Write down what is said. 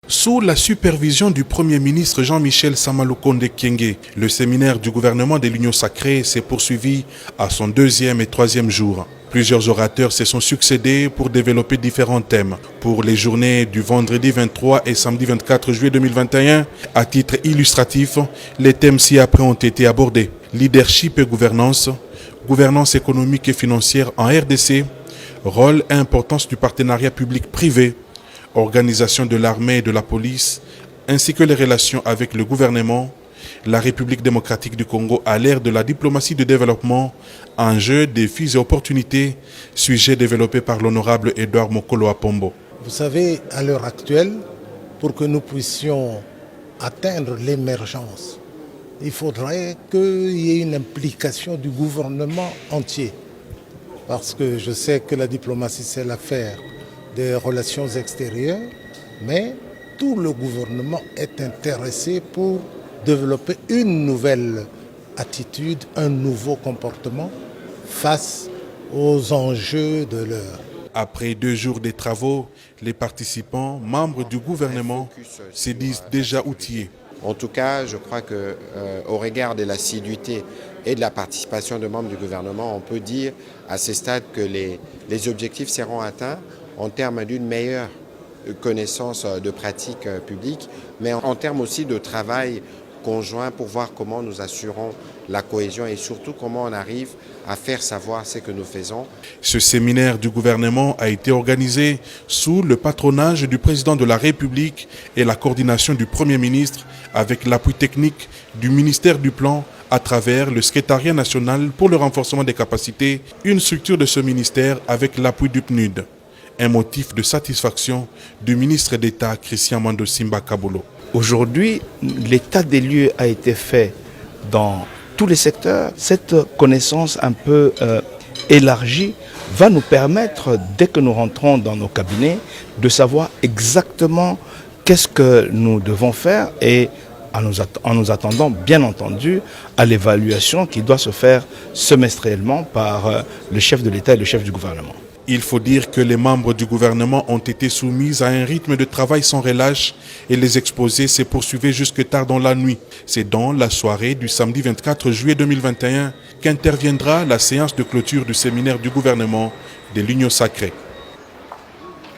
Sous la supervision du Premier ministre Jean-Michel Samalukonde Kyenge, le séminaire du gouvernement de l'Union sacrée s'est poursuivi à son deuxième et troisième jour. Plusieurs orateurs se sont succédés pour développer différents thèmes. Pour les journées du vendredi 23 et samedi 24 juillet 2021, à titre illustratif, les thèmes ci-après ont été abordés. Leadership et gouvernance, gouvernance économique et financière en RDC, rôle et importance du partenariat public-privé, organisation de l'armée et de la police, ainsi que les relations avec le gouvernement, la République démocratique du Congo à l'ère de la diplomatie de développement, enjeux, défis et opportunités, sujet développé par l'honorable Edouard Mokolo Apombo. Vous savez, à l'heure actuelle, pour que nous puissions atteindre l'émergence, il faudrait qu'il y ait une implication du gouvernement entier. Parce que je sais que la diplomatie, c'est l'affaire des relations extérieures, mais tout le gouvernement est intéressé pour développer une nouvelle attitude, un nouveau comportement face aux enjeux de l'heure. Après 2 jours de travaux, les participants, membres du gouvernement, se disent déjà outillés. En tout cas, je crois qu'au regard de l'assiduité et de la participation de membres du gouvernement, on peut dire à ce stade que les objectifs seront atteints en termes d'une meilleure connaissance de pratiques publiques, mais en termes aussi de travail conjoint pour voir comment nous assurons la cohésion et surtout comment on arrive à faire savoir ce que nous faisons. Ce séminaire du gouvernement a été organisé sous le patronage du président de la République et la coordination du Premier ministre avec l'appui technique du ministère du Plan à travers le secrétariat national pour le renforcement des capacités, une structure de ce ministère avec l'appui du PNUD. Un motif de satisfaction du ministre d'État Christian Mando Simba Kabolo. Aujourd'hui, l'état des lieux a été fait dans tous les secteurs. Cette connaissance un peu élargie va nous permettre, dès que nous rentrons dans nos cabinets, de savoir exactement qu'est-ce que nous devons faire et en nous attendant, bien entendu, à l'évaluation qui doit se faire semestriellement par le chef de l'État et le chef du gouvernement. Il faut dire que les membres du gouvernement ont été soumis à un rythme de travail sans relâche et les exposés se poursuivaient jusque tard dans la nuit. C'est dans la soirée du samedi 24 juillet 2021 qu'interviendra la séance de clôture du séminaire du gouvernement de l'Union sacrée.